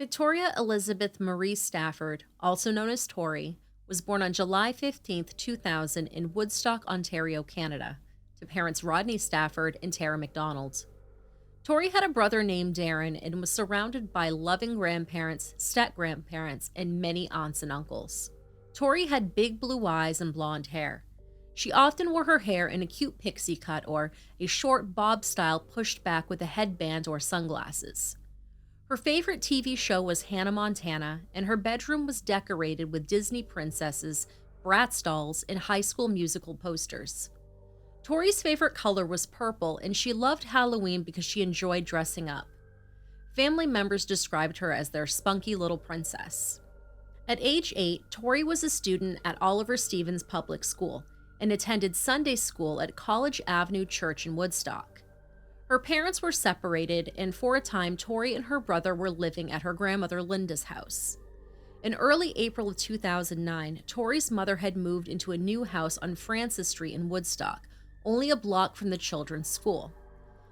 Victoria Elizabeth Marie Stafford, also known as Tori, was born on July 15, 2000, in Woodstock, Ontario, Canada, to parents Rodney Stafford and Tara McDonald. Tori had a brother named Darren and was surrounded by loving grandparents, step grandparents, and many aunts and uncles. Tori had big blue eyes and blonde hair. She often wore her hair in a cute pixie cut or a short bob style pushed back with a headband or sunglasses. Her favorite TV show was Hannah Montana, and her bedroom was decorated with Disney princesses, Bratz dolls, and High School Musical posters. Tori's favorite color was purple, and she loved Halloween because she enjoyed dressing up. Family members described her as their spunky little princess. At age 8, Tori was a student at Oliver Stevens Public School and attended Sunday school at College Avenue Church in Woodstock. Her parents were separated, and for a time, Tori and her brother were living at her grandmother Linda's house. In early April of 2009, Tori's mother had moved into a new house on Francis Street in Woodstock, only a block from the children's school.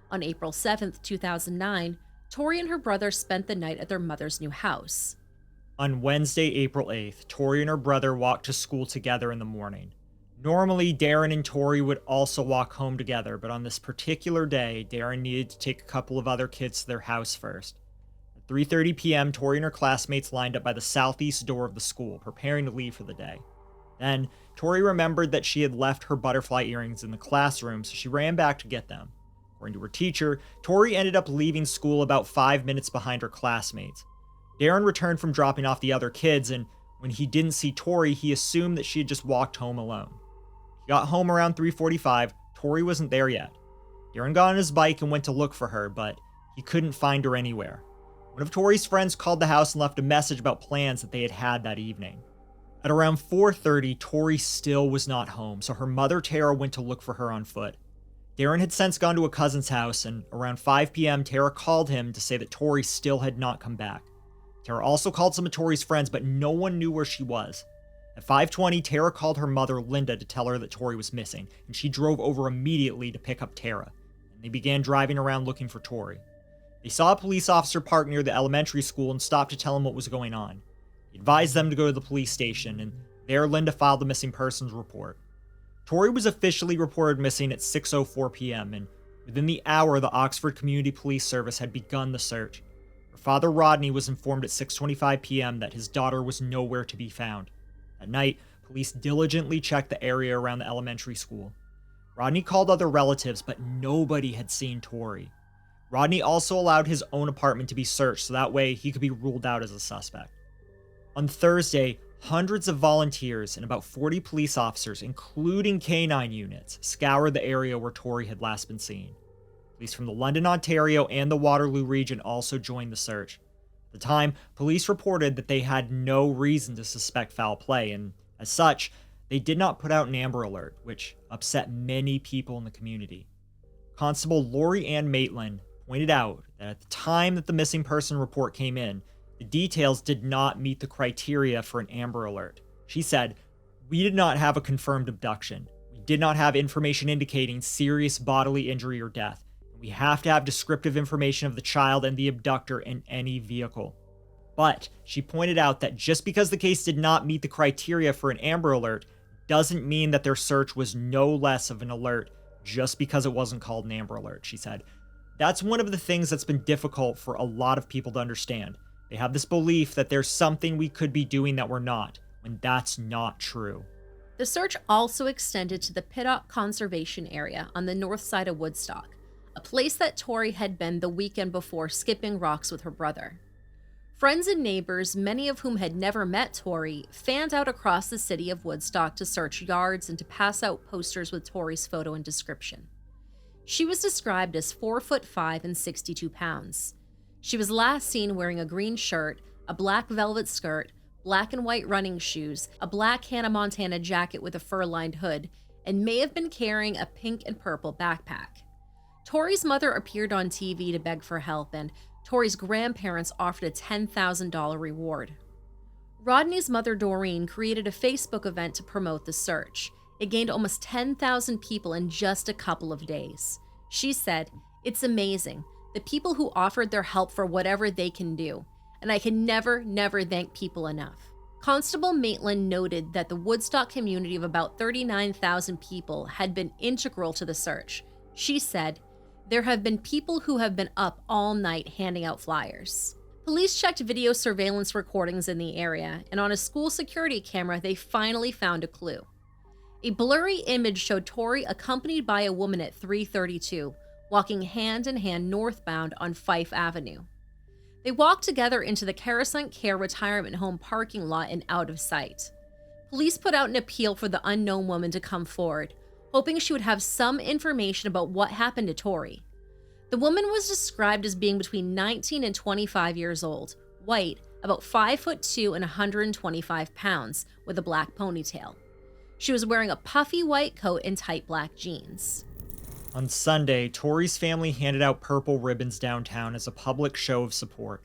On April 7th, 2009, Tori and her brother spent the night at their mother's new house. On Wednesday, April 8th, Tori and her brother walked to school together in the morning. Normally, Darren and Tori would also walk home together, but on this particular day, Darren needed to take a couple of other kids to their house first. At 3:30 p.m., Tori and her classmates lined up by the southeast door of the school, preparing to leave for the day. Then, Tori remembered that she had left her butterfly earrings in the classroom, so she ran back to get them. According to her teacher, Tori ended up leaving school about 5 minutes behind her classmates. Darren returned from dropping off the other kids, and when he didn't see Tori, he assumed that she had just walked home alone. He got home around 3:45. Tori wasn't there yet. Darren got on his bike and went to look for her, but he couldn't find her anywhere. One of Tori's friends called the house and left a message about plans that they had had that evening. At around 4:30, Tori still was not home, so her mother Tara went to look for her on foot. Darren had since gone to a cousin's house, and around 5 p.m., Tara called him to say that Tori still had not come back. Tara also called some of Tori's friends, but no one knew where she was. At 5:20, Tara called her mother, Linda, to tell her that Tori was missing, and she drove over immediately to pick up Tara, and they began driving around looking for Tori. They saw a police officer parked near the elementary school and stopped to tell him what was going on. He advised them to go to the police station, and there Linda filed the missing persons report. Tori was officially reported missing at 6:04 p.m., and within the hour, the Oxford Community Police Service had begun the search. Her father, Rodney, was informed at 6:25 p.m. that his daughter was nowhere to be found. At night, police diligently checked the area around the elementary school. Rodney called other relatives, but nobody had seen Tori. Rodney also allowed his own apartment to be searched so that way he could be ruled out as a suspect. On Thursday, hundreds of volunteers and about 40 police officers, including canine units, scoured the area where Tori had last been seen. Police from the London, Ontario, and the Waterloo region also joined the search. At the time, police reported that they had no reason to suspect foul play, and as such, they did not put out an Amber Alert, which upset many people in the community. Constable Lori Ann Maitland pointed out that at the time that the missing person report came in, the details did not meet the criteria for an Amber Alert. She said, "We did not have a confirmed abduction. We did not have information indicating serious bodily injury or death. We have to have descriptive information of the child and the abductor in any vehicle." But she pointed out that just because the case did not meet the criteria for an Amber Alert doesn't mean that their search was no less of an alert just because it wasn't called an Amber Alert, she said. That's one of the things that's been difficult for a lot of people to understand. They have this belief that there's something we could be doing that we're not, when that's not true. The search also extended to the Pittock Conservation Area on the north side of Woodstock, a place that Tori had been the weekend before skipping rocks with her brother. Friends and neighbors, many of whom had never met Tori, fanned out across the city of Woodstock to search yards and to pass out posters with Tori's photo and description. She was described as 4'5" and 62 pounds. She was last seen wearing a green shirt, a black velvet skirt, black and white running shoes, a black Hannah Montana jacket with a fur-lined hood, and may have been carrying a pink and purple backpack. Tori's mother appeared on TV to beg for help, and Tori's grandparents offered a $10,000 reward. Rodney's mother, Doreen, created a Facebook event to promote the search. It gained almost 10,000 people in just a couple of days. She said, "It's amazing. The people who offered their help for whatever they can do. and I can never thank people enough. Constable Maitland noted that the Woodstock community of about 39,000 people had been integral to the search. She said, "There have been people who have been up all night handing out flyers." Police checked video surveillance recordings in the area, and on a school security camera, they finally found a clue. A blurry image showed Tori accompanied by a woman at 332, walking hand in hand northbound on Fife Avenue. They walked together into the Carasant Care retirement home parking lot and out of sight. Police put out an appeal for the unknown woman to come forward, hoping she would have some information about what happened to Tori. The woman was described as being between 19 and 25 years old, white, about 5'2" and 125 pounds, with a black ponytail. She was wearing a puffy white coat and tight black jeans. On Sunday, Tori's family handed out purple ribbons downtown as a public show of support.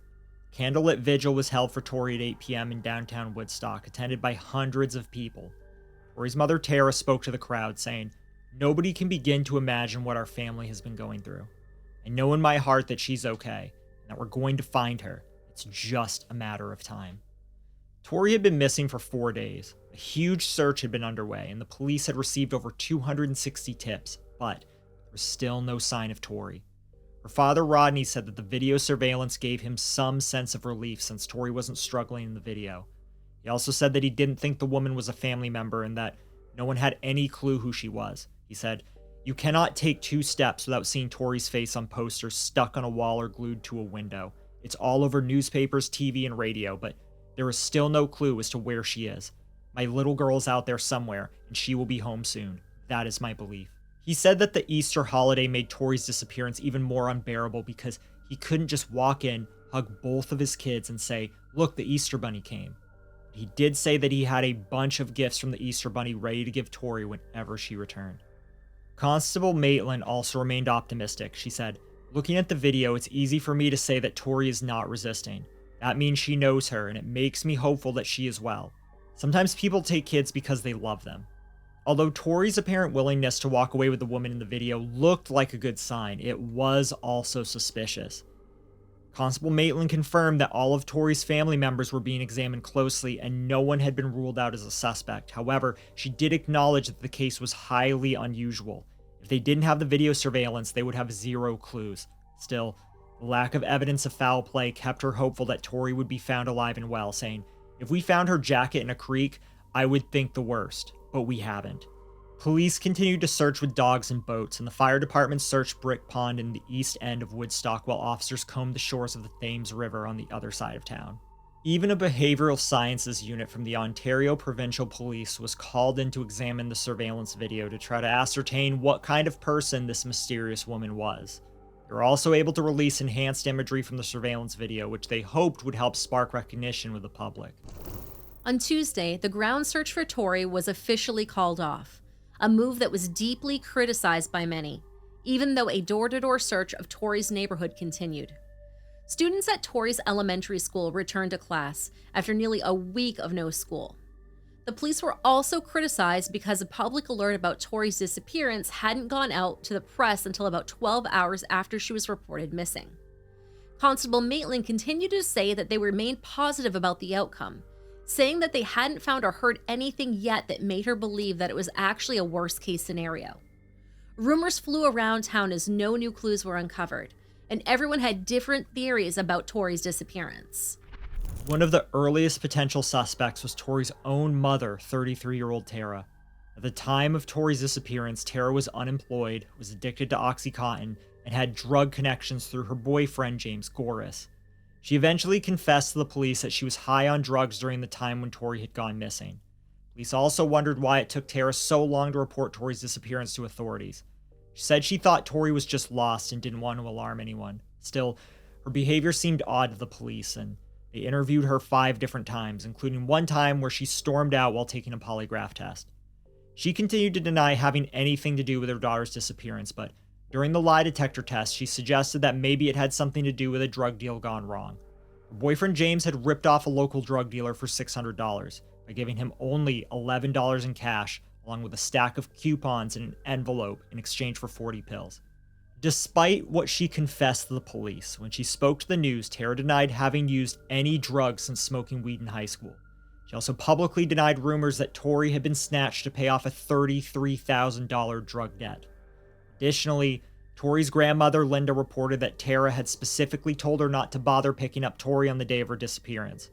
Candlelit vigil was held for Tori at 8 p.m. in downtown Woodstock, attended by hundreds of people. Tori's mother Tara spoke to the crowd, saying, "Nobody can begin to imagine what our family has been going through. I know in my heart that she's okay, and that we're going to find her. It's just a matter of time." Tori had been missing for 4 days. A huge search had been underway, and the police had received over 260 tips, but there was still no sign of Tori. Her father, Rodney, said that the video surveillance gave him some sense of relief since Tori wasn't struggling in the video. He also said that he didn't think the woman was a family member and that no one had any clue who she was. He said, "You cannot take 2 steps without seeing Tori's face on posters stuck on a wall or glued to a window. It's all over newspapers, TV, and radio, but there is still no clue as to where she is. My little girl's out there somewhere, and she will be home soon. That is my belief." He said that the Easter holiday made Tori's disappearance even more unbearable because he couldn't just walk in, hug both of his kids, and say, "Look, the Easter Bunny came." He did say that he had a bunch of gifts from the Easter Bunny ready to give Tori whenever she returned. Constable Maitland also remained optimistic. She said, "Looking at the video, it's easy for me to say that Tori is not resisting. That means she knows her, and it makes me hopeful that she is well. Sometimes people take kids because they love them." Although Tori's apparent willingness to walk away with the woman in the video looked like a good sign, it was also suspicious. Constable Maitland confirmed that all of Tori's family members were being examined closely and no one had been ruled out as a suspect. However, she did acknowledge that the case was highly unusual. If they didn't have the video surveillance, they would have 0 clues. Still, the lack of evidence of foul play kept her hopeful that Tori would be found alive and well, saying, "If we found her jacket in a creek, I would think the worst, but we haven't." Police continued to search with dogs and boats, and the fire department searched Brick Pond in the east end of Woodstock while officers combed the shores of the Thames River on the other side of town. Even a behavioral sciences unit from the Ontario Provincial Police was called in to examine the surveillance video to try to ascertain what kind of person this mysterious woman was. They were also able to release enhanced imagery from the surveillance video, which they hoped would help spark recognition with the public. On Tuesday, the ground search for Tori was officially called off, a move that was deeply criticized by many, even though a door-to-door search of Tori's neighborhood continued. Students at Tori's elementary school returned to class after nearly a week of no school. The police were also criticized because a public alert about Tori's disappearance hadn't gone out to the press until about 12 hours after she was reported missing. Constable Maitland continued to say that they remained positive about the outcome, saying that they hadn't found or heard anything yet that made her believe that it was actually a worst-case scenario. Rumors flew around town as no new clues were uncovered, and everyone had different theories about Tori's disappearance. One of the earliest potential suspects was Tori's own mother, 33-year-old Tara. At the time of Tori's disappearance, Tara was unemployed, was addicted to OxyContin, and had drug connections through her boyfriend, James Goris. She eventually confessed to the police that she was high on drugs during the time when Tori had gone missing. Police also wondered why it took Tara so long to report Tori's disappearance to authorities. She said she thought Tori was just lost and didn't want to alarm anyone. Still, her behavior seemed odd to the police, and they interviewed her 5 different times, including one time where she stormed out while taking a polygraph test. She continued to deny having anything to do with her daughter's disappearance, but during the lie detector test, she suggested that maybe it had something to do with a drug deal gone wrong. Her boyfriend James had ripped off a local drug dealer for $600 by giving him only $11 in cash, along with a stack of coupons in an envelope in exchange for 40 pills. Despite what she confessed to the police, when she spoke to the news, Tara denied having used any drugs since smoking weed in high school. She also publicly denied rumors that Tori had been snatched to pay off a $33,000 drug debt. Additionally, Tori's grandmother, Linda, reported that Tara had specifically told her not to bother picking up Tori on the day of her disappearance.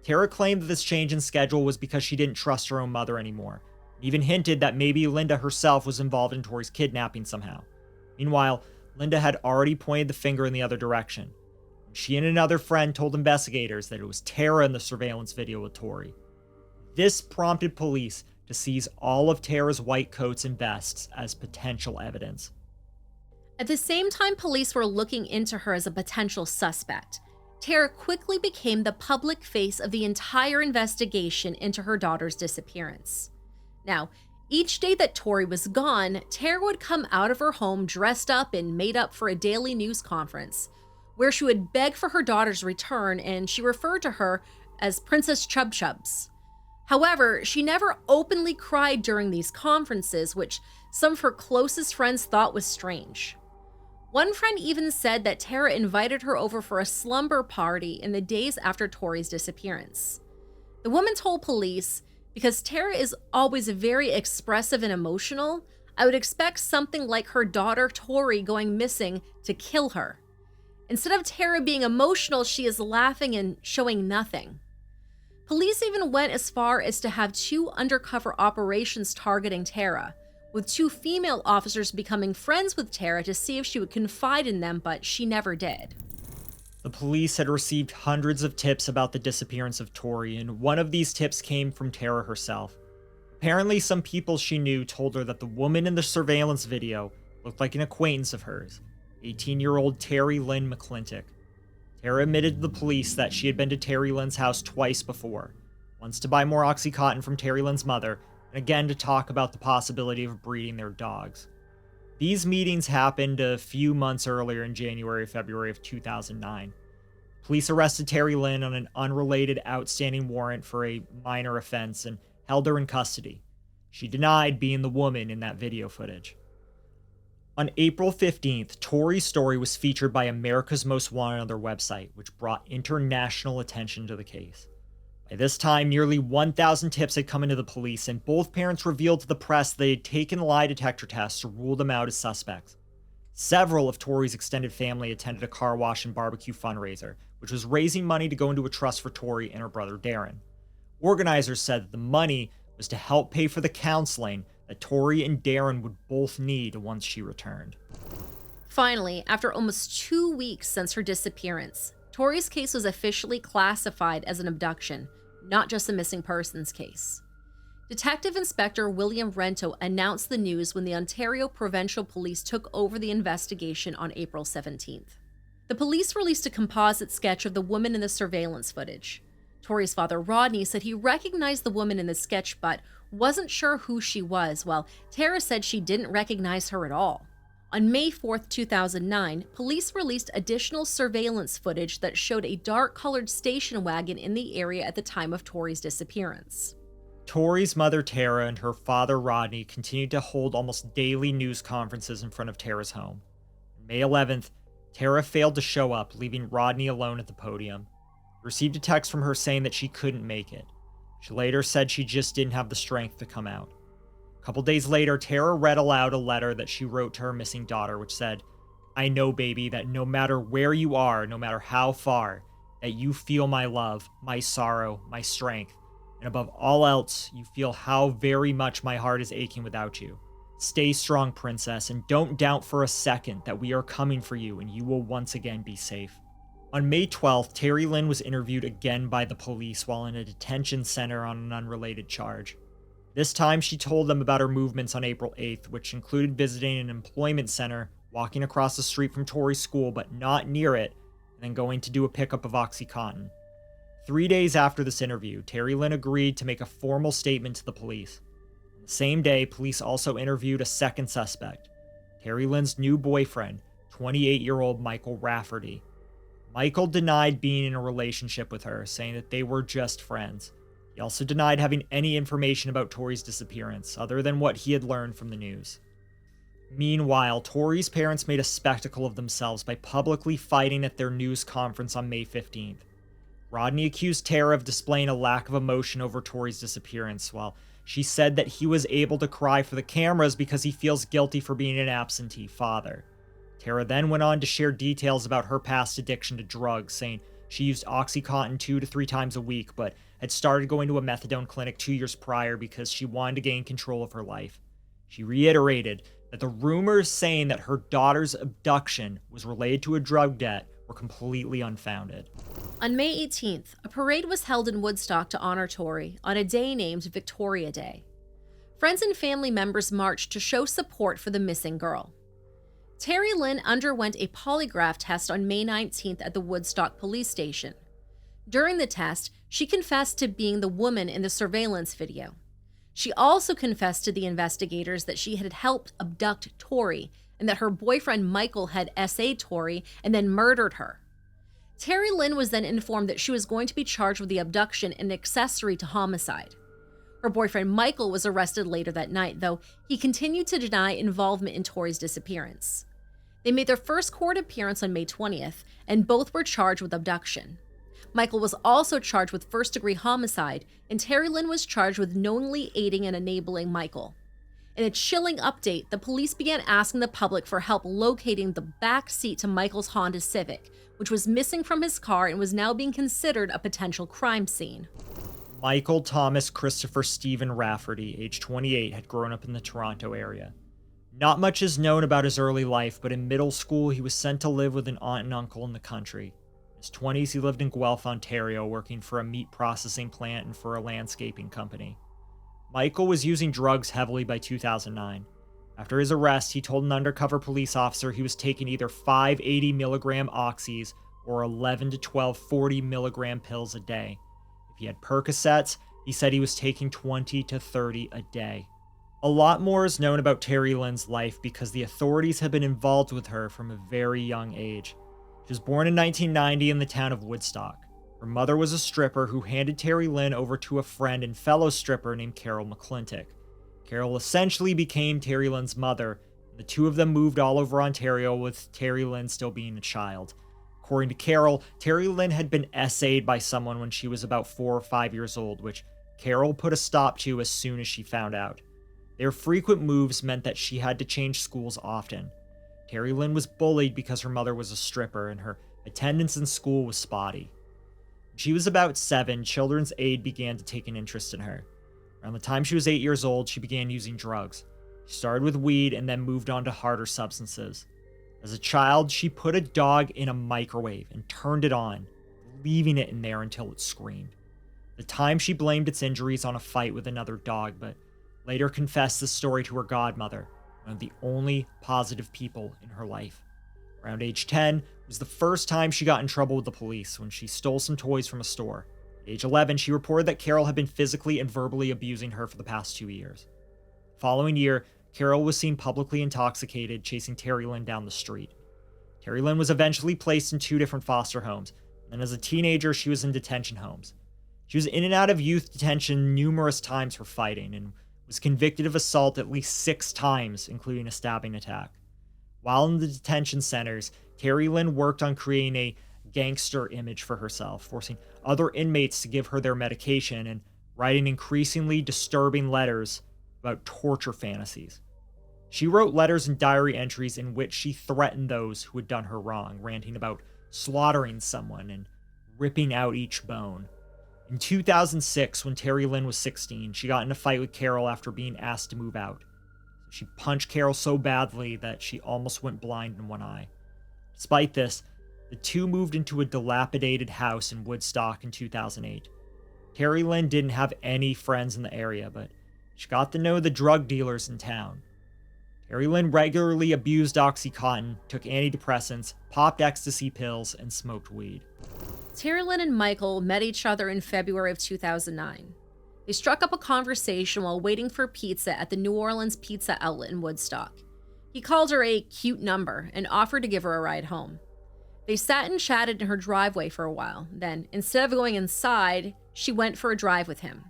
Tara claimed that this change in schedule was because she didn't trust her own mother anymore, and even hinted that maybe Linda herself was involved in Tori's kidnapping somehow. Meanwhile, Linda had already pointed the finger in the other direction. She and another friend told investigators that it was Tara in the surveillance video with Tori. This prompted police to seize all of Tara's white coats and vests as potential evidence. At the same time police were looking into her as a potential suspect, Tara quickly became the public face of the entire investigation into her daughter's disappearance. Now, each day that Tori was gone, Tara would come out of her home dressed up and made up for a daily news conference, where she would beg for her daughter's return, and she referred to her as Princess Chub Chubs. However, she never openly cried during these conferences, which some of her closest friends thought was strange. One friend even said that Tara invited her over for a slumber party in the days after Tori's disappearance. The woman told police, "Because Tara is always very expressive and emotional, I would expect something like her daughter Tori going missing to kill her. Instead of Tara being emotional, she is laughing and showing nothing." Police even went as far as to have 2 undercover operations targeting Tara, with 2 female officers becoming friends with Tara to see if she would confide in them, but she never did. The police had received hundreds of tips about the disappearance of Tori, and one of these tips came from Tara herself. Apparently, some people she knew told her that the woman in the surveillance video looked like an acquaintance of hers, 18-year-old Terry Lynn McClintock. Tara admitted to the police that she had been to Terry Lynn's house twice before, once to buy more OxyContin from Terry Lynn's mother, and again to talk about the possibility of breeding their dogs. These meetings happened a few months earlier in January or February of 2009. Police arrested Terry Lynn on an unrelated outstanding warrant for a minor offense and held her in custody. She denied being the woman in that video footage. On April 15th, Tori's story was featured by America's Most Wanted on their website, which brought international attention to the case. By this time, nearly 1,000 tips had come into the police, and both parents revealed to the press they had taken lie detector tests to rule them out as suspects. Several of Tori's extended family attended a car wash and barbecue fundraiser, which was raising money to go into a trust for Tori and her brother Darren. Organizers said that the money was to help pay for the counseling that Tori and Darren would both need once she returned. Finally, after almost 2 weeks since her disappearance, Tori's case was officially classified as an abduction, not just a missing persons case. Detective Inspector William Rento announced the news when the Ontario Provincial Police took over the investigation on April 17th. The police released a composite sketch of the woman in the surveillance footage. Tori's father, Rodney, said he recognized the woman in the sketch but wasn't sure who she was, while Tara said she didn't recognize her at all. On May 4th, 2009, police released additional surveillance footage that showed a dark-colored station wagon in the area at the time of Tori's disappearance. Tori's mother, Tara, and her father, Rodney, continued to hold almost daily news conferences in front of Tara's home. On May 11th, Tara failed to show up, leaving Rodney alone at the podium. He received a text from her saying that she couldn't make it. She later said she just didn't have the strength to come out. A couple days later, Tara read aloud a letter that she wrote to her missing daughter, which said, "I know, baby, that no matter where you are, no matter how far, that you feel my love, my sorrow, my strength, and above all else, you feel how very much my heart is aching without you. Stay strong, princess, and don't doubt for a second that we are coming for you and you will once again be safe." On May 12th, Terry Lynn was interviewed again by the police while in a detention center on an unrelated charge. This time, she told them about her movements on April 8th, which included visiting an employment center, walking across the street from Tori's school but not near it, and then going to do a pickup of OxyContin. 3 days after this interview, Terry Lynn agreed to make a formal statement to the police. On the same day, police also interviewed a second suspect, Terry Lynn's new boyfriend, 28-year-old Michael Rafferty. Michael denied being in a relationship with her, saying that they were just friends. He also denied having any information about Tori's disappearance, other than what he had learned from the news. Meanwhile, Tori's parents made a spectacle of themselves by publicly fighting at their news conference on May 15th. Rodney accused Tara of displaying a lack of emotion over Tori's disappearance, while she said that he was able to cry for the cameras because he feels guilty for being an absentee father. Tara then went on to share details about her past addiction to drugs, saying she used Oxycontin 2 to 3 times a week, but had started going to a methadone clinic 2 years prior because she wanted to gain control of her life. She reiterated that the rumors saying that her daughter's abduction was related to a drug debt were completely unfounded. On May 18th, a parade was held in Woodstock to honor Tori on a day named Victoria Day. Friends and family members marched to show support for the missing girl. Terry Lynn underwent a polygraph test on May 19th at the Woodstock police station. During the test, she confessed to being the woman in the surveillance video. She also confessed to the investigators that she had helped abduct Tori and that her boyfriend Michael had SA'd Tori and then murdered her. Terry Lynn was then informed that she was going to be charged with the abduction and accessory to homicide. Her boyfriend Michael was arrested later that night, though he continued to deny involvement in Tori's disappearance. They made their first court appearance on May 20th, and both were charged with abduction. Michael was also charged with first-degree homicide, and Terry Lynn was charged with knowingly aiding and enabling Michael. In a chilling update, the police began asking the public for help locating the back seat to Michael's Honda Civic, which was missing from his car and was now being considered a potential crime scene. Michael Thomas Christopher Stephen Rafferty, age 28, had grown up in the Toronto area. Not much is known about his early life, but in middle school he was sent to live with an aunt and uncle in the country. In his 20s, he lived in Guelph, Ontario, working for a meat processing plant and for a landscaping company. Michael was using drugs heavily by 2009. After his arrest, he told an undercover police officer he was taking either 5 80-milligram oxys or 11 to 12 40-milligram pills a day. If he had Percocets, he said he was taking 20 to 30 a day. A lot more is known about Terry Lynn's life because the authorities have been involved with her from a very young age. She was born in 1990 in the town of Woodstock. Her mother was a stripper who handed Terry Lynn over to a friend and fellow stripper named Carol McClintock. Carol essentially became Terry Lynn's mother, and the two of them moved all over Ontario with Terry Lynn still being a child. According to Carol, Terry Lynn had been SA'd by someone when she was about 4 or 5 years old, which Carol put a stop to as soon as she found out. Their frequent moves meant that she had to change schools often. Terry Lynn was bullied because her mother was a stripper and her attendance in school was spotty. When she was about 7, Children's Aid began to take an interest in her. Around the time she was 8 years old, she began using drugs. She started with weed and then moved on to harder substances. As a child, she put a dog in a microwave and turned it on, leaving it in there until it screamed. At the time, she blamed its injuries on a fight with another dog, but later confessed the story to her godmother, one of the only positive people in her life. Around age 10 was the first time she got in trouble with the police when she stole some toys from a store. At age 11, she reported that Carol had been physically and verbally abusing her for the past 2 years. The following year, Carol was seen publicly intoxicated chasing Terry Lynn down the street. Terry Lynn was eventually placed in 2 different foster homes, and as a teenager, she was in detention homes. She was in and out of youth detention numerous times for fighting, and was convicted of assault at least 6 times, including a stabbing attack. While in the detention centers, Terry Lynn worked on creating a gangster image for herself, forcing other inmates to give her their medication and writing increasingly disturbing letters about torture fantasies. She wrote letters and diary entries in which she threatened those who had done her wrong, ranting about slaughtering someone and ripping out each bone. In 2006, when Terry Lynn was 16, she got in a fight with Carol after being asked to move out. She punched Carol so badly that she almost went blind in one eye. Despite this, the two moved into a dilapidated house in Woodstock in 2008. Terry Lynn didn't have any friends in the area, but she got to know the drug dealers in town. Terry Lynn regularly abused Oxycontin, took antidepressants, popped ecstasy pills, and smoked weed. Terry Lynn and Michael met each other in February of 2009. They struck up a conversation while waiting for pizza at the New Orleans Pizza Outlet in Woodstock. He called her a cute number and offered to give her a ride home. They sat and chatted in her driveway for a while. Then, instead of going inside, she went for a drive with him.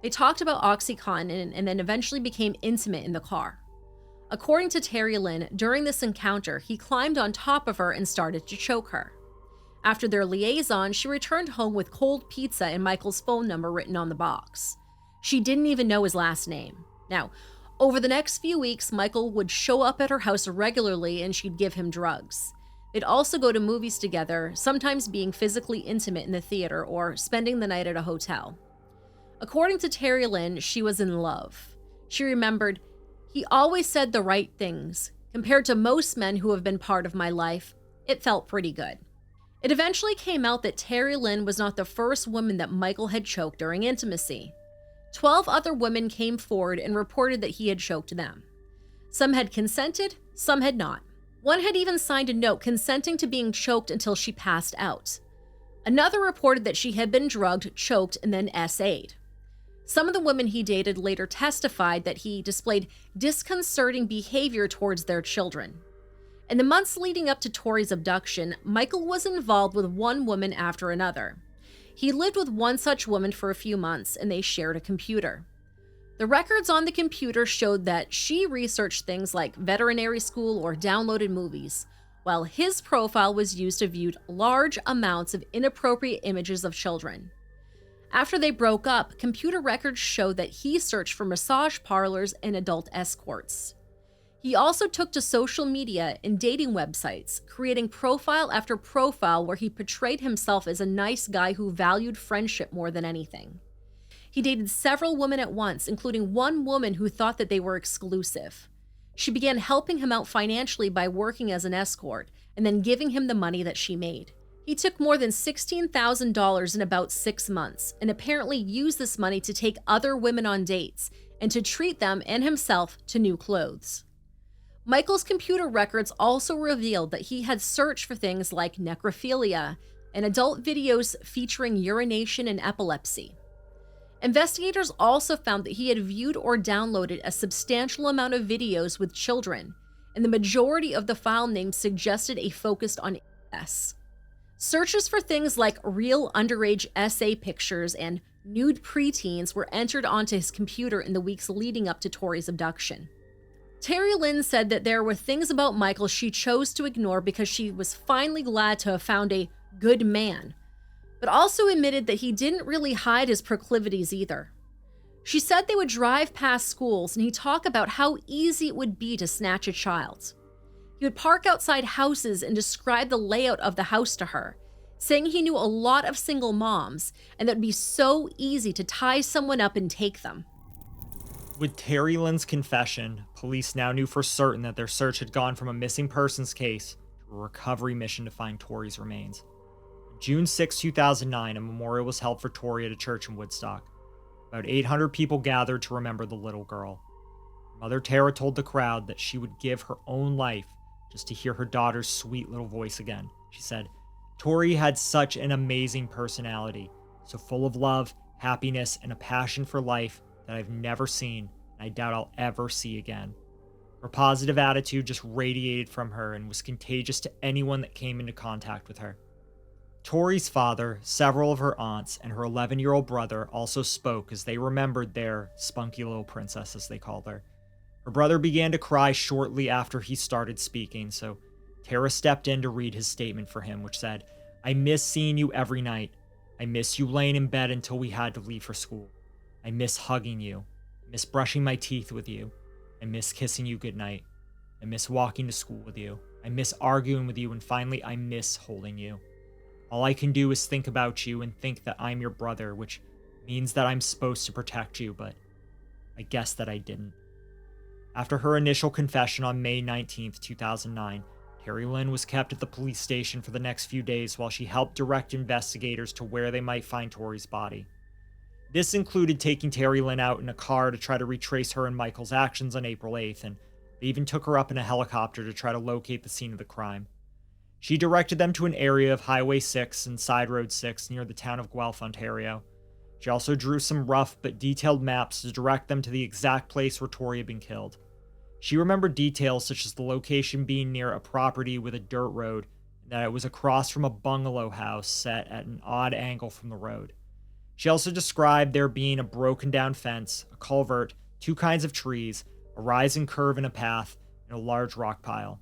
They talked about Oxycontin and then eventually became intimate in the car. According to Terry Lynn, during this encounter, he climbed on top of her and started to choke her. After their liaison, she returned home with cold pizza and Michael's phone number written on the box. She didn't even know his last name. Now, over the next few weeks, Michael would show up at her house regularly and she'd give him drugs. They'd also go to movies together, sometimes being physically intimate in the theater or spending the night at a hotel. According to Terry Lynn, she was in love. She remembered, "He always said the right things. Compared to most men who have been part of my life, it felt pretty good." It eventually came out that Terry Lynn was not the first woman that Michael had choked during intimacy. 12 other women came forward and reported that he had choked them. Some had consented, some had not. One had even signed a note consenting to being choked until she passed out. Another reported that she had been drugged, choked, and then SA'd. Some of the women he dated later testified that he displayed disconcerting behavior towards their children. In the months leading up to Tori's abduction, Michael was involved with one woman after another. He lived with one such woman for a few months, and they shared a computer. The records on the computer showed that she researched things like veterinary school or downloaded movies, while his profile was used to view large amounts of inappropriate images of children. After they broke up, computer records showed that he searched for massage parlors and adult escorts. He also took to social media and dating websites, creating profile after profile where he portrayed himself as a nice guy who valued friendship more than anything. He dated several women at once, including one woman who thought that they were exclusive. She began helping him out financially by working as an escort and then giving him the money that she made. He took more than $16,000 in about 6 months and apparently used this money to take other women on dates and to treat them and himself to new clothes. Michael's computer records also revealed that he had searched for things like necrophilia and adult videos featuring urination and epilepsy. Investigators also found that he had viewed or downloaded a substantial amount of videos with children, and the majority of the file names suggested a focus on S. Searches for things like real underage SA pictures and nude preteens were entered onto his computer in the weeks leading up to Tori's abduction. Terry Lynn said that there were things about Michael she chose to ignore because she was finally glad to have found a good man, but also admitted that he didn't really hide his proclivities either. She said they would drive past schools and he'd talk about how easy it would be to snatch a child. He would park outside houses and describe the layout of the house to her, saying he knew a lot of single moms and that it would be so easy to tie someone up and take them. With Terry Lynn's confession, police now knew for certain that their search had gone from a missing persons case to a recovery mission to find Tori's remains. On June 6, 2009, a memorial was held for Tori at a church in Woodstock. About 800 people gathered to remember the little girl. Mother Tara told the crowd that she would give her own life just to hear her daughter's sweet little voice again. She said, "Tori had such an amazing personality, so full of love, happiness, and a passion for life that I've never seen, and I doubt I'll ever see again." Her positive attitude just radiated from her and was contagious to anyone that came into contact with her. Tori's father, several of her aunts, and her 11-year-old brother also spoke as they remembered their spunky little princess, as they called her. Her brother began to cry shortly after he started speaking, so Tara stepped in to read his statement for him, which said, "I miss seeing you every night. I miss you laying in bed until we had to leave for school. I miss hugging you. I miss brushing my teeth with you. I miss kissing you goodnight. I miss walking to school with you. I miss arguing with you, and finally, I miss holding you. All I can do is think about you and think that I'm your brother, which means that I'm supposed to protect you, but I guess that I didn't." After her initial confession on May 19, 2009, Terry Lynn was kept at the police station for the next few days while she helped direct investigators to where they might find Tori's body. This included taking Terry Lynn out in a car to try to retrace her and Michael's actions on April 8th, and they even took her up in a helicopter to try to locate the scene of the crime. She directed them to an area of Highway 6 and Side Road 6 near the town of Guelph, Ontario. She also drew some rough but detailed maps to direct them to the exact place where Tori had been killed. She remembered details such as the location being near a property with a dirt road, and that it was across from a bungalow house set at an odd angle from the road. She also described there being a broken down fence, a culvert, 2 kinds of trees, a a rising curve in a path, and a large rock pile.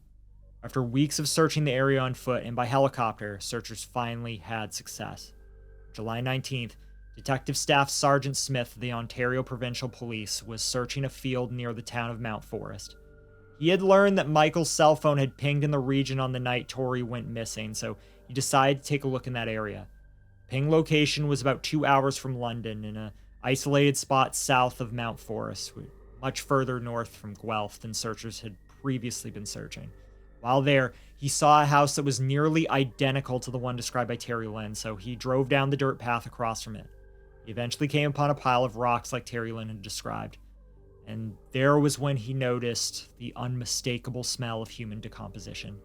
After weeks of searching the area on foot and by helicopter, searchers finally had success. July 19th, Detective Staff Sergeant Smith of the Ontario Provincial Police was searching a field near the town of Mount Forest. He had learned that Michael's cell phone had pinged in the region on the night Tori went missing, so he decided to take a look in that area. The ping location was about 2 hours from London, in an isolated spot south of Mount Forest, much further north from Guelph than searchers had previously been searching. While there, he saw a house that was nearly identical to the one described by Terry Lynn, so he drove down the dirt path across from it. He eventually came upon a pile of rocks like Terry Lynn had described, and there was when he noticed the unmistakable smell of human decomposition.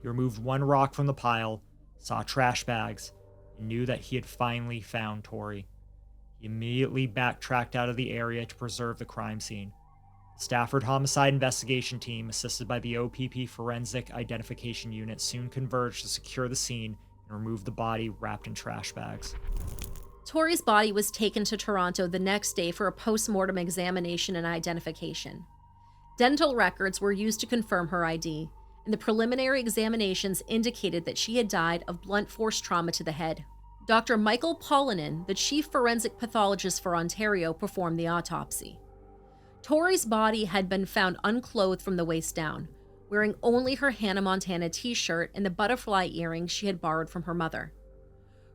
He removed one rock from the pile, saw trash bags, and knew that he had finally found Tori. He immediately backtracked out of the area to preserve the crime scene. The Stafford Homicide Investigation Team, assisted by the OPP Forensic Identification Unit, soon converged to secure the scene and remove the body wrapped in trash bags. Tori's body was taken to Toronto the next day for a post-mortem examination and identification. Dental records were used to confirm her ID, and the preliminary examinations indicated that she had died of blunt force trauma to the head. Dr. Michael Pollinen, the chief forensic pathologist for Ontario, performed the autopsy. Tori's body had been found unclothed from the waist down, wearing only her Hannah Montana t-shirt and the butterfly earrings she had borrowed from her mother.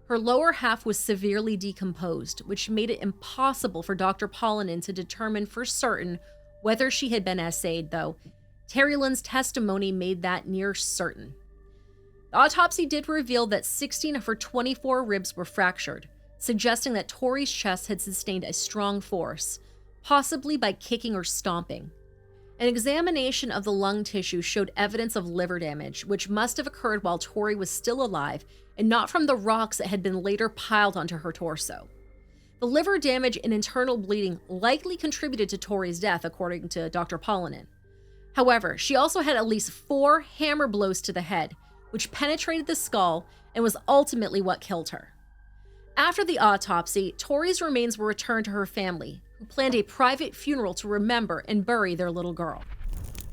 Her lower half was severely decomposed, which made it impossible for Dr. Pollinen to determine for certain whether she had been assayed, though Terry Lynn's testimony made that near certain. The autopsy did reveal that 16 of her 24 ribs were fractured, suggesting that Tori's chest had sustained a strong force, possibly by kicking or stomping. An examination of the lung tissue showed evidence of liver damage, which must have occurred while Tori was still alive and not from the rocks that had been later piled onto her torso. The liver damage and internal bleeding likely contributed to Tori's death, according to Dr. Pollinen. However, she also had at least 4 hammer blows to the head, which penetrated the skull and was ultimately what killed her. After the autopsy, Tori's remains were returned to her family, who planned a private funeral to remember and bury their little girl.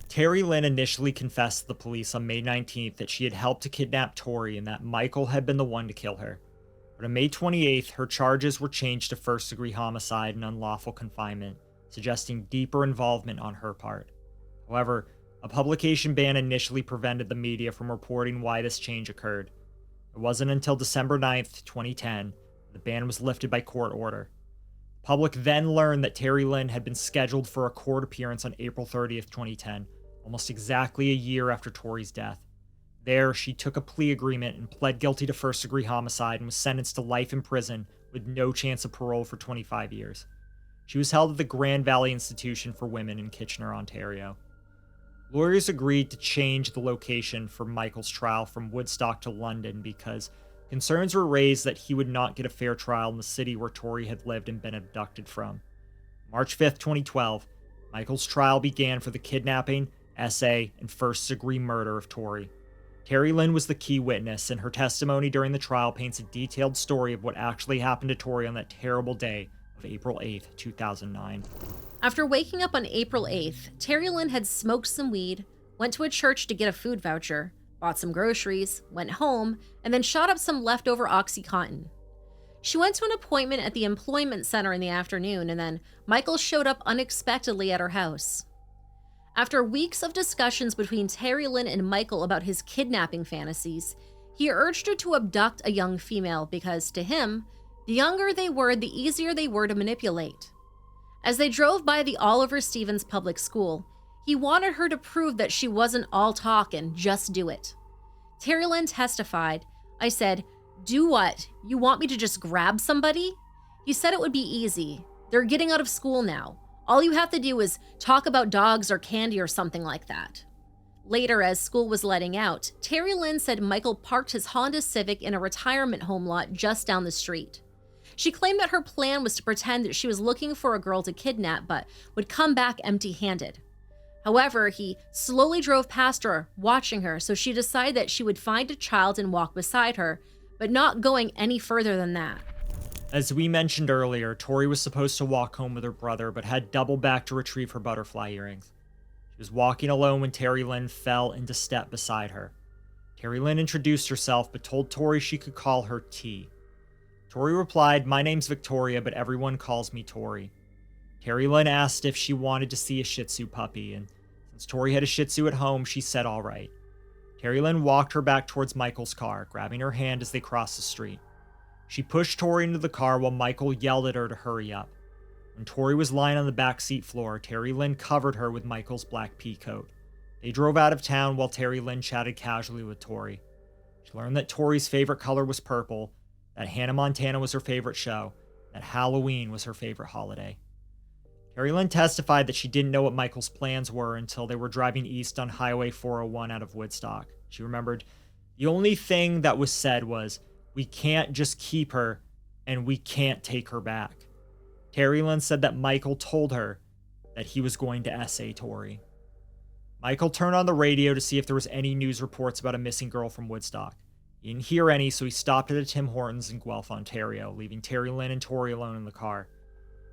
Terry Lynn initially confessed to the police on May 19th that she had helped to kidnap Tori and that Michael had been the one to kill her. But on May 28th, her charges were changed to first-degree homicide and unlawful confinement, suggesting deeper involvement on her part. However, a publication ban initially prevented the media from reporting why this change occurred. It wasn't until December 9th, 2010, the ban was lifted by court order. The public then learned that Terry Lynn had been scheduled for a court appearance on April 30th, 2010, almost exactly a year after Tori's death. There, she took a plea agreement and pled guilty to first-degree homicide and was sentenced to life in prison with no chance of parole for 25 years. She was held at the Grand Valley Institution for Women in Kitchener, Ontario. Lawyers agreed to change the location for Michael's trial from Woodstock to London because concerns were raised that he would not get a fair trial in the city where Tori had lived and been abducted from. March 5th, 2012, Michael's trial began for the kidnapping, essay, and first-degree murder of Tori. Terry Lynn was the key witness, and her testimony during the trial paints a detailed story of what actually happened to Tori on that terrible day of April 8th, 2009. After waking up on April 8th, Terry Lynn had smoked some weed, went to a church to get a food voucher, bought some groceries, went home, and then shot up some leftover OxyContin. She went to an appointment at the employment center in the afternoon, and then Michael showed up unexpectedly at her house. After weeks of discussions between Terry Lynn and Michael about his kidnapping fantasies, he urged her to abduct a young female because, to him, the younger they were, the easier they were to manipulate. As they drove by the Oliver Stevens Public School, he wanted her to prove that she wasn't all talk and just do it. Terry Lynn testified, "I said, 'Do what? You want me to just grab somebody?' He said it would be easy. They're getting out of school now. All you have to do is talk about dogs or candy or something like that." Later, as school was letting out, Terry Lynn said Michael parked his Honda Civic in a retirement home lot just down the street. She claimed that her plan was to pretend that she was looking for a girl to kidnap but would come back empty-handed. However, he slowly drove past her, watching her, so she decided that she would find a child and walk beside her, but not going any further than that. As we mentioned earlier, Tori was supposed to walk home with her brother, but had doubled back to retrieve her butterfly earrings. She was walking alone when Terry Lynn fell into step beside her. Terry Lynn introduced herself, but told Tori she could call her T. Tori replied, "My name's Victoria, but everyone calls me Tori." Terry Lynn asked if she wanted to see a Shih Tzu puppy, and since Tori had a Shih Tzu at home, she said all right. Terry Lynn walked her back towards Michael's car, grabbing her hand as they crossed the street. She pushed Tori into the car while Michael yelled at her to hurry up. When Tori was lying on the back seat floor, Terry Lynn covered her with Michael's black pea coat. They drove out of town while Terry Lynn chatted casually with Tori. She learned that Tori's favorite color was purple, that Hannah Montana was her favorite show, that Halloween was her favorite holiday. Terry Lynn testified that she didn't know what Michael's plans were until they were driving east on Highway 401 out of Woodstock. She remembered, "The only thing that was said was, we can't just keep her, and we can't take her back." Terry Lynn said that Michael told her that he was going to SA Tori. Michael turned on the radio to see if there was any news reports about a missing girl from Woodstock. He didn't hear any, so he stopped at a Tim Hortons in Guelph, Ontario, leaving Terry Lynn and Tori alone in the car.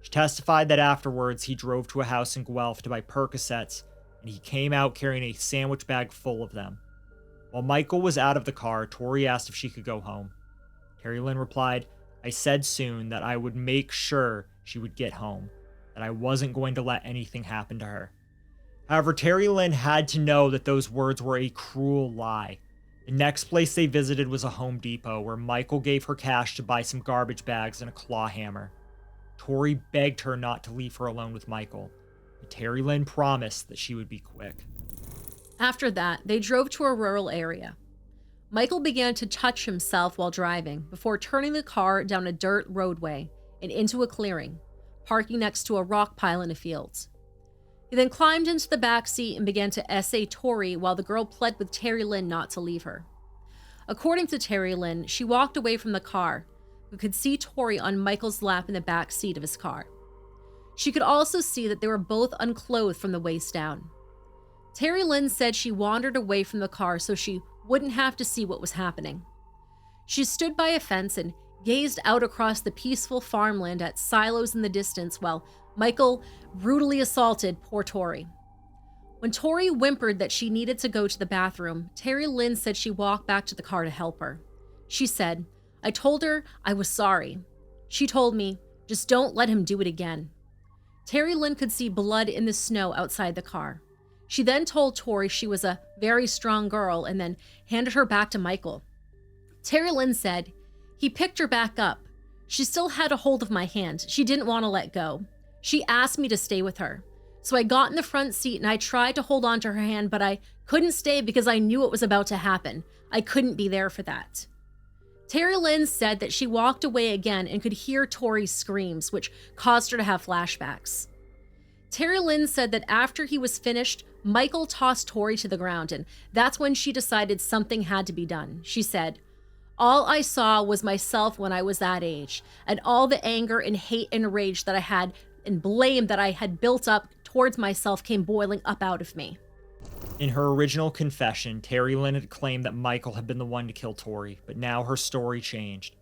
She testified that afterwards he drove to a house in Guelph to buy Percocets, and he came out carrying a sandwich bag full of them. While Michael was out of the car, Tori asked if she could go home. Terry Lynn replied, "I said soon that I would make sure she would get home, that I wasn't going to let anything happen to her." However, Terry Lynn had to know that those words were a cruel lie. The next place they visited was a Home Depot, where Michael gave her cash to buy some garbage bags and a claw hammer. Tori begged her not to leave her alone with Michael, but Terry Lynn promised that she would be quick. After that, they drove to a rural area. Michael began to touch himself while driving before turning the car down a dirt roadway and into a clearing, parking next to a rock pile in a field. He then climbed into the back seat and began to SA Tori while the girl pled with Terry Lynn not to leave her. According to Terry Lynn, she walked away from the car, but could see Tori on Michael's lap in the back seat of his car. She could also see that they were both unclothed from the waist down. Terry Lynn said she wandered away from the car so she wouldn't have to see what was happening. She stood by a fence and gazed out across the peaceful farmland at silos in the distance while Michael brutally assaulted poor Tori. When Tori whimpered that she needed to go to the bathroom, Terry Lynn said she walked back to the car to help her. She said, "I told her I was sorry. She told me, just don't let him do it again." Terry Lynn could see blood in the snow outside the car. She then told Tori she was a very strong girl and then handed her back to Michael. Terry Lynn said, "He picked her back up. She still had a hold of my hand. She didn't want to let go. She asked me to stay with her. So I got in the front seat and I tried to hold on to her hand, but I couldn't stay because I knew what was about to happen. I couldn't be there for that." Terry Lynn said that she walked away again and could hear Tori's screams, which caused her to have flashbacks. Terry Lynn said that after he was finished, Michael tossed Tori to the ground, and that's when she decided something had to be done. She said, "All I saw was myself when I was that age, and all the anger and hate and rage that I had and blame that I had built up towards myself came boiling up out of me." In her original confession, Terry Lynn had claimed that Michael had been the one to kill Tori, but now her story changed.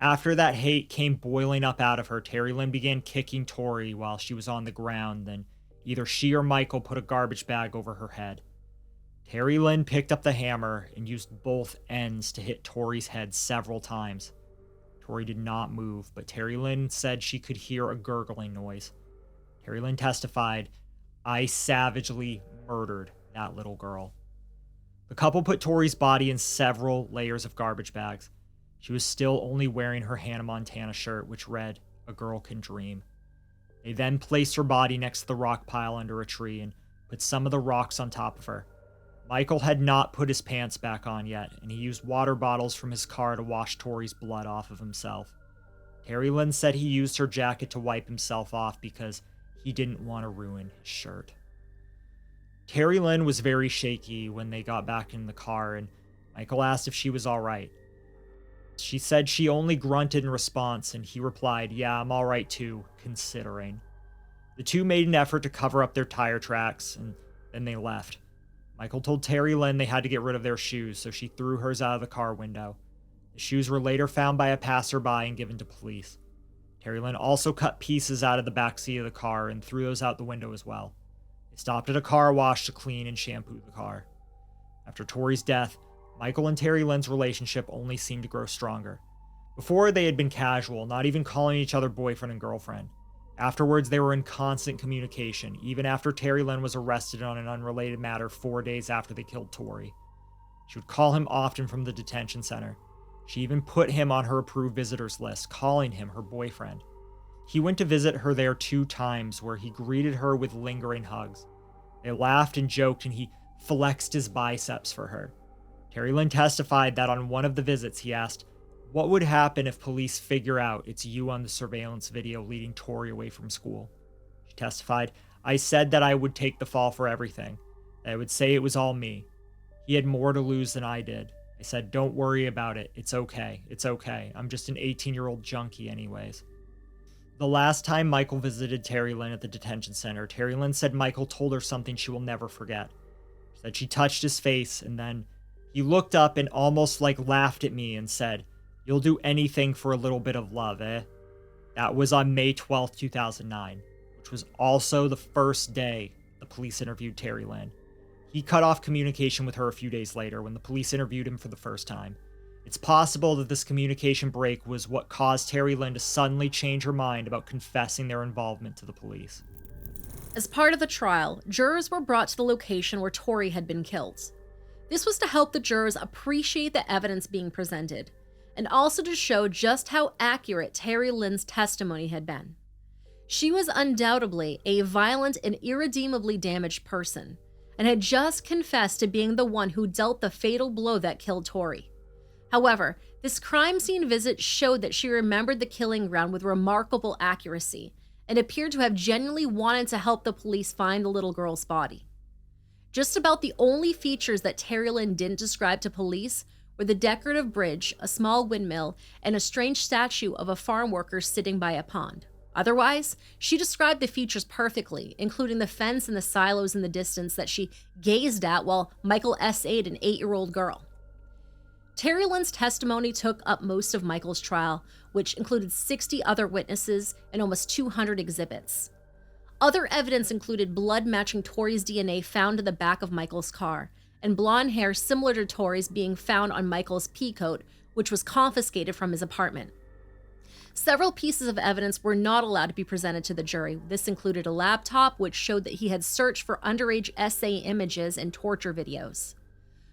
After that hate came boiling up out of her, Terry Lynn began kicking Tori while she was on the ground, then either she or Michael put a garbage bag over her head. Terry Lynn picked up the hammer and used both ends to hit Tori's head several times. Tori did not move, but Terry Lynn said she could hear a gurgling noise. Terry Lynn testified, "I savagely murdered that little girl." The couple put Tori's body in several layers of garbage bags. She was still only wearing her Hannah Montana shirt, which read, "A Girl Can Dream." They then placed her body next to the rock pile under a tree and put some of the rocks on top of her. Michael had not put his pants back on yet, and he used water bottles from his car to wash Tori's blood off of himself. Terry Lynn said he used her jacket to wipe himself off because he didn't want to ruin his shirt. Terry Lynn was very shaky when they got back in the car, and Michael asked if she was all right. She said she only grunted in response, and he replied, "Yeah, I'm all right too, considering." The two made an effort to cover up their tire tracks, and then they left. Michael told Terry Lynn they had to get rid of their shoes, so she threw hers out of the car window. The shoes were later found by a passerby and given to police. Terry Lynn also cut pieces out of the backseat of the car and threw those out the window as well. They stopped at a car wash to clean and shampoo the car. After Tori's death, Michael and Terry Lynn's relationship only seemed to grow stronger. Before, they had been casual, not even calling each other boyfriend and girlfriend. Afterwards, they were in constant communication, even after Terry Lynn was arrested on an unrelated matter 4 days after they killed Tori. She would call him often from the detention center. She even put him on her approved visitors list, calling him her boyfriend. He went to visit her there 2 times, where he greeted her with lingering hugs. They laughed and joked, and he flexed his biceps for her. Terry Lynn testified that on one of the visits he asked, "What would happen if police figure out it's you on the surveillance video leading Tori away from school?" She testified, "I said that I would take the fall for everything. That I would say it was all me. He had more to lose than I did. I said, don't worry about it. It's okay. It's okay. I'm just an 18-year-old junkie anyways." The last time Michael visited Terry Lynn at the detention center, Terry Lynn said Michael told her something she will never forget. She said she touched his face, and then he looked up and almost laughed at me and said, "You'll do anything for a little bit of love, eh?" That was on May 12th, 2009, which was also the first day the police interviewed Terry Lynn. He cut off communication with her a few days later when the police interviewed him for the first time. It's possible that this communication break was what caused Terry Lynn to suddenly change her mind about confessing their involvement to the police. As part of the trial, jurors were brought to the location where Tori had been killed. This was to help the jurors appreciate the evidence being presented, and also to show just how accurate Terry Lynn's testimony had been. She was undoubtedly a violent and irredeemably damaged person, and had just confessed to being the one who dealt the fatal blow that killed Tori. However, this crime scene visit showed that she remembered the killing ground with remarkable accuracy and appeared to have genuinely wanted to help the police find the little girl's body. Just about the only features that Terry Lynn didn't describe to police were the decorative bridge, a small windmill, and a strange statue of a farm worker sitting by a pond. Otherwise, she described the features perfectly, including the fence and the silos in the distance that she gazed at while Michael S.'d an 8-year-old girl. Terry Lynn's testimony took up most of Michael's trial, which included 60 other witnesses and almost 200 exhibits. Other evidence included blood matching Tori's DNA found in the back of Michael's car, and blonde hair similar to Tori's being found on Michael's pea coat, which was confiscated from his apartment. Several pieces of evidence were not allowed to be presented to the jury. This included a laptop, which showed that he had searched for underage SA images and torture videos.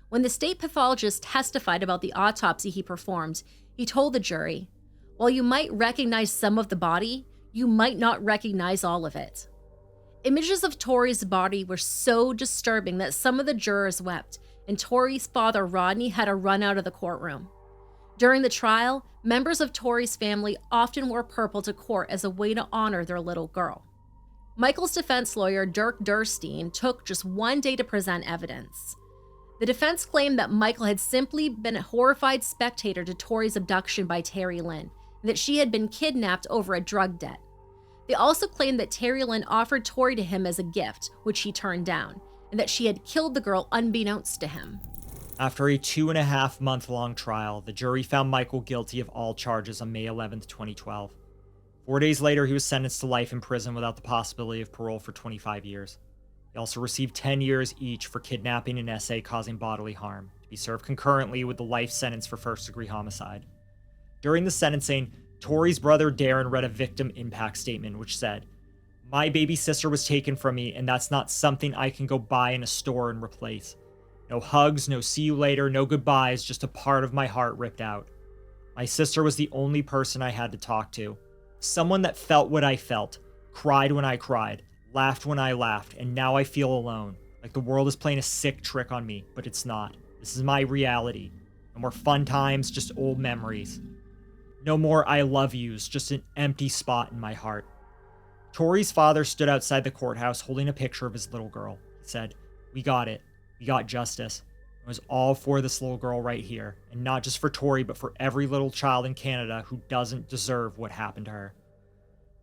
When the state pathologist testified about the autopsy he performed, he told the jury, "While you might recognize some of the body, you might not recognize all of it." Images of Tori's body were so disturbing that some of the jurors wept, and Tori's father, Rodney, had to run out of the courtroom. During the trial, members of Tori's family often wore purple to court as a way to honor their little girl. Michael's defense lawyer, Dirk Durstein, took just 1 day to present evidence. The defense claimed that Michael had simply been a horrified spectator to Tori's abduction by Terry Lynn, and that she had been kidnapped over a drug debt. They also claimed that Terry Lynn offered Tori to him as a gift, which he turned down, and that she had killed the girl unbeknownst to him. After a 2.5-month-long trial, the jury found Michael guilty of all charges on May 11th, 2012. 4 days later, he was sentenced to life in prison without the possibility of parole for 25 years. They also received 10 years each for kidnapping and SA causing bodily harm, to be served concurrently with the life sentence for first-degree homicide. During the sentencing, Tori's brother Darren read a victim impact statement which said, "My baby sister was taken from me, and that's not something I can go buy in a store and replace. No hugs, no see you later, no goodbyes, just a part of my heart ripped out. My sister was the only person I had to talk to. Someone that felt what I felt, cried when I cried, laughed when I laughed, and now I feel alone, like the world is playing a sick trick on me, but it's not. This is my reality. No more fun times, just old memories. No more I love yous, just an empty spot in my heart." Tori's father stood outside the courthouse holding a picture of his little girl. He said, "We got it. We got justice. It was all for this little girl right here, and not just for Tori, but for every little child in Canada who doesn't deserve what happened to her."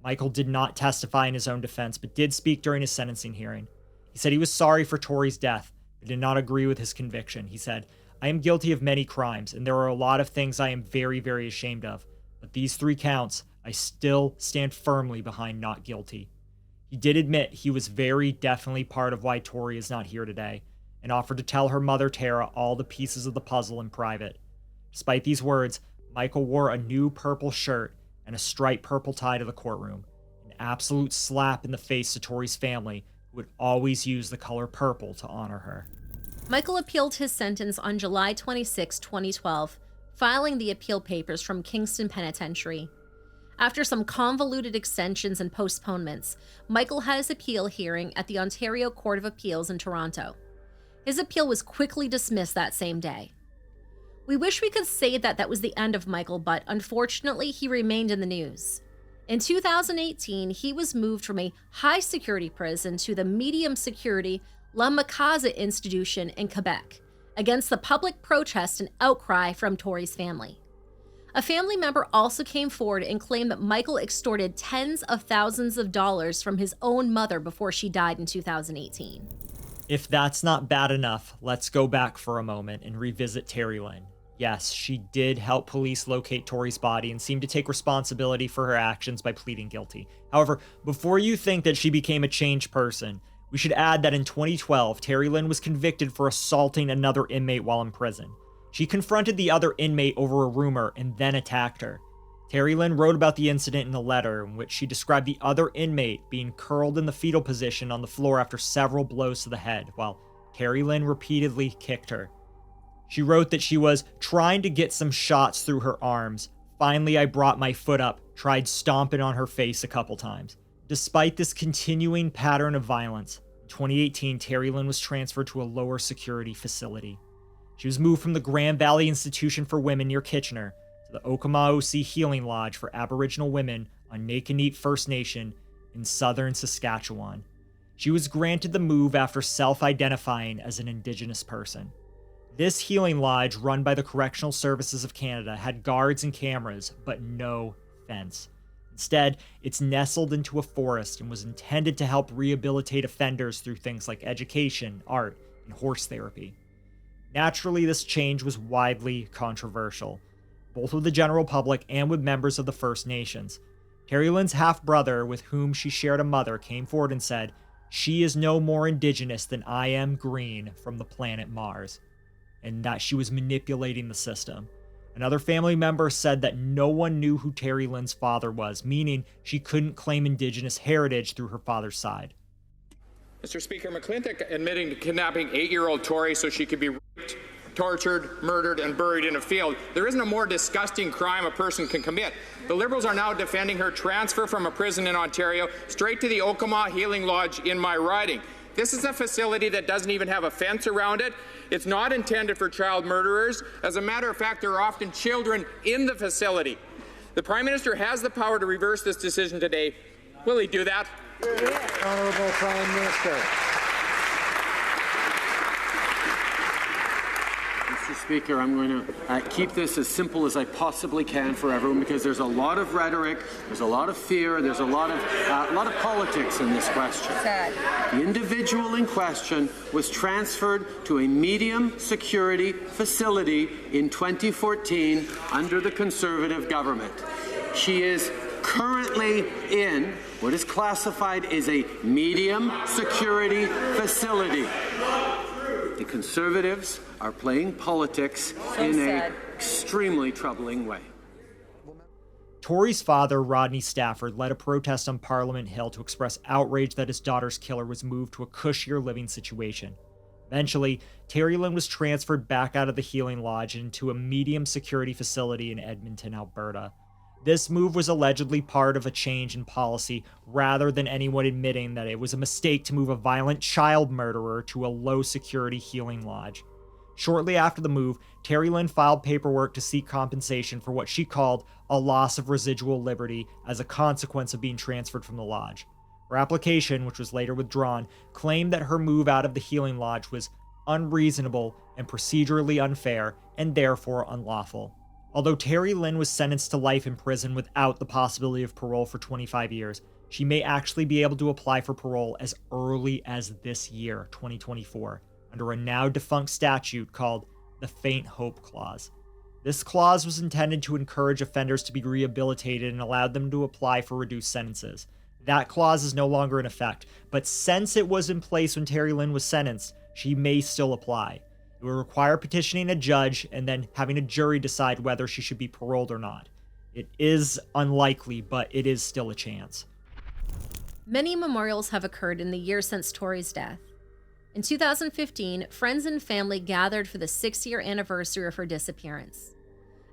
Michael did not testify in his own defense, but did speak during his sentencing hearing. He said he was sorry for Tori's death, but did not agree with his conviction. He said, I am guilty of many crimes, and there are a lot of things I am very, very ashamed of. But these 3 counts, I still stand firmly behind not guilty. He did admit he was very definitely part of why Tori is not here today, and offered to tell her mother Tara all the pieces of the puzzle in private. Despite these words, Michael wore a new purple shirt and a striped purple tie to the courtroom, an absolute slap in the face to Tori's family, who would always use the color purple to honor her. Michael appealed his sentence on July 26, 2012, filing the appeal papers from Kingston Penitentiary. After some convoluted extensions and postponements, Michael had his appeal hearing at the Ontario Court of Appeals in Toronto. His appeal was quickly dismissed that same day. We wish we could say that was the end of Michael, but unfortunately, he remained in the news. In 2018, he was moved from a high-security prison to the medium-security La Macasa institution in Quebec, against the public protest and outcry from Tori's family. A family member also came forward and claimed that Michael extorted tens of thousands of dollars from his own mother before she died in 2018. If that's not bad enough, let's go back for a moment and revisit Terry Lynn. Yes, she did help police locate Tori's body and seemed to take responsibility for her actions by pleading guilty. However, before you think that she became a changed person, we should add that in 2012, Terry Lynn was convicted for assaulting another inmate while in prison. She confronted the other inmate over a rumor and then attacked her. Terry Lynn wrote about the incident in a letter in which she described the other inmate being curled in the fetal position on the floor after several blows to the head, while Terry Lynn repeatedly kicked her. She wrote that she was trying to get some shots through her arms. Finally, I brought my foot up, tried stomping on her face a couple times. Despite this continuing pattern of violence, in 2018, Terry Lynn was transferred to a lower security facility. She was moved from the Grand Valley Institution for Women near Kitchener to the Okamaosi Healing Lodge for Aboriginal women on Nakanit First Nation in southern Saskatchewan. She was granted the move after self-identifying as an Indigenous person. This healing lodge, run by the Correctional Services of Canada, had guards and cameras, but no fence. Instead, it's nestled into a forest and was intended to help rehabilitate offenders through things like education, art, and horse therapy. Naturally, this change was widely controversial, both with the general public and with members of the First Nations. Terry Lynn's half-brother, with whom she shared a mother, came forward and said, "She is no more Indigenous than I am green from the planet Mars," and that she was manipulating the system. Another family member said that no one knew who Terry Lynn's father was, meaning she couldn't claim Indigenous heritage through her father's side. Mr. Speaker, McClintock admitting to kidnapping 8-year-old Tori so she could be raped, tortured, murdered, and buried in a field. There isn't a more disgusting crime a person can commit. The Liberals are now defending her transfer from a prison in Ontario straight to the Okama Healing Lodge in my riding. This is a facility that doesn't even have a fence around it. It's not intended for child murderers. As a matter of fact, there are often children in the facility. The Prime Minister has the power to reverse this decision today. Will he do that? Honourable Prime Minister. Mr. Speaker, I'm going to keep this as simple as I possibly can for everyone, because there's a lot of rhetoric, there's a lot of fear, there's a lot of politics in this question. The individual in question was transferred to a medium security facility in 2014 under the Conservative government. She is currently in what is classified as a medium security facility. The Conservatives are playing politics in an extremely troubling way. Tori's father, Rodney Stafford, led a protest on Parliament Hill to express outrage that his daughter's killer was moved to a cushier living situation. Eventually, Terry Lynn was transferred back out of the Healing Lodge into a medium security facility in Edmonton, Alberta. This move was allegedly part of a change in policy, rather than anyone admitting that it was a mistake to move a violent child murderer to a low-security healing lodge. Shortly after the move, Terry Lynn filed paperwork to seek compensation for what she called a loss of residual liberty as a consequence of being transferred from the lodge. Her application, which was later withdrawn, claimed that her move out of the healing lodge was unreasonable and procedurally unfair, and therefore unlawful. Although Terry Lynn was sentenced to life in prison without the possibility of parole for 25 years, she may actually be able to apply for parole as early as this year, 2024, under a now defunct statute called the Faint Hope Clause. This clause was intended to encourage offenders to be rehabilitated and allowed them to apply for reduced sentences. That clause is no longer in effect, but since it was in place when Terry Lynn was sentenced, she may still apply. It would require petitioning a judge and then having a jury decide whether she should be paroled or not. It is unlikely, but it is still a chance. Many memorials have occurred in the years since Tori's death. In 2015, friends and family gathered for the 6-year anniversary of her disappearance.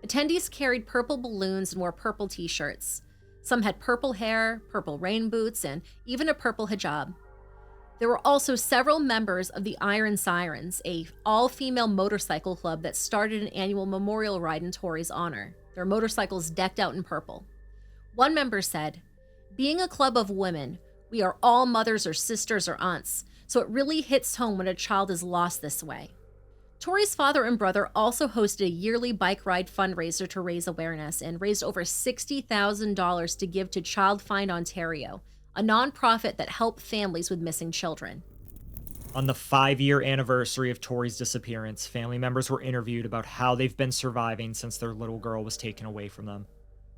Attendees carried purple balloons and wore purple t-shirts. Some had purple hair, purple rain boots, and even a purple hijab. There were also several members of the Iron Sirens, a all-female motorcycle club that started an annual memorial ride in Tori's honor, their motorcycles decked out in purple. One member said, "Being a club of women, we are all mothers or sisters or aunts, so it really hits home when a child is lost this way." Tori's father and brother also hosted a yearly bike ride fundraiser to raise awareness and raised over $60,000 to give to Child Find Ontario, a nonprofit that helps families with missing children. On the 5-year anniversary of Tori's disappearance, family members were interviewed about how they've been surviving since their little girl was taken away from them.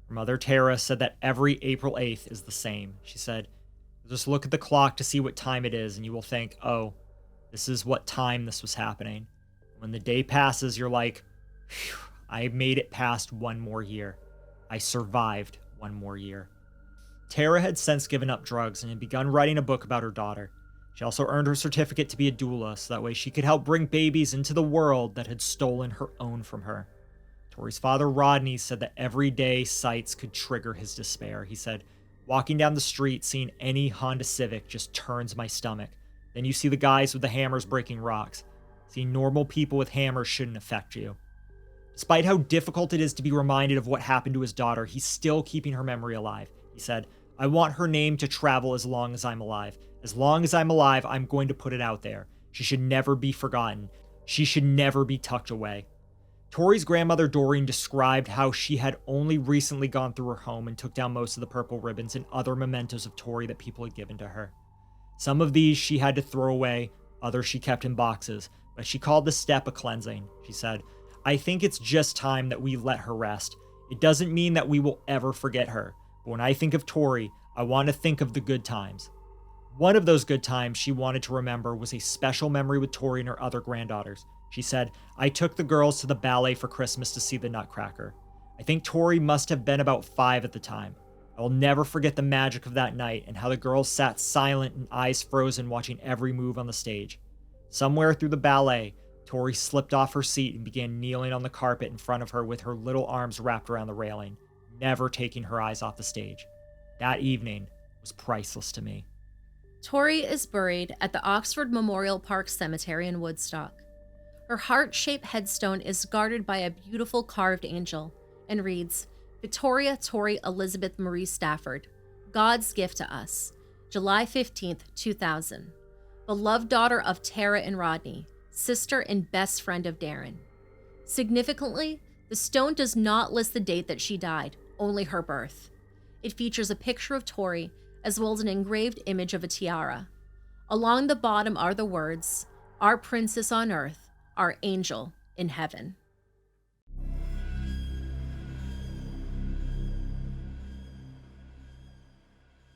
Her mother, Tara, said that every April 8th is the same. She said, "Just look at the clock to see what time it is, and you will think, oh, this is what time this was happening. When the day passes, you're like, phew, I made it past one more year. I survived one more year." Tara had since given up drugs and had begun writing a book about her daughter. She also earned her certificate to be a doula, so that way she could help bring babies into the world that had stolen her own from her. Tori's father, Rodney, said that everyday sights could trigger his despair. He said, "Walking down the street, seeing any Honda Civic just turns my stomach. Then you see the guys with the hammers breaking rocks. Seeing normal people with hammers shouldn't affect you." Despite how difficult it is to be reminded of what happened to his daughter, he's still keeping her memory alive. He said, "I want her name to travel as long as I'm alive. As long as I'm alive, I'm going to put it out there. She should never be forgotten. She should never be tucked away." Tori's grandmother, Doreen, described how she had only recently gone through her home and took down most of the purple ribbons and other mementos of Tori that people had given to her. Some of these she had to throw away, others she kept in boxes, but she called the step a cleansing. She said, "I think it's just time that we let her rest. It doesn't mean that we will ever forget her, but when I think of Tori, I want to think of the good times." One of those good times she wanted to remember was a special memory with Tori and her other granddaughters. She said, "I took the girls to the ballet for Christmas to see the Nutcracker. I think Tori must have been about 5 at the time. I will never forget the magic of that night and how the girls sat silent and eyes frozen watching every move on the stage. Somewhere through the ballet, Tori slipped off her seat and began kneeling on the carpet in front of her with her little arms wrapped around the railing, never taking her eyes off the stage. That evening was priceless to me." Tori is buried at the Oxford Memorial Park Cemetery in Woodstock. Her heart-shaped headstone is guarded by a beautiful carved angel and reads, "Victoria Tori Elizabeth Marie Stafford, God's gift to us, July 15th, 2000. Beloved daughter of Tara and Rodney, sister and best friend of Darren." Significantly, the stone does not list the date that she died, only her birth. It features a picture of Tori as well as an engraved image of a tiara. Along the bottom are the words, "Our princess on earth, our angel in heaven."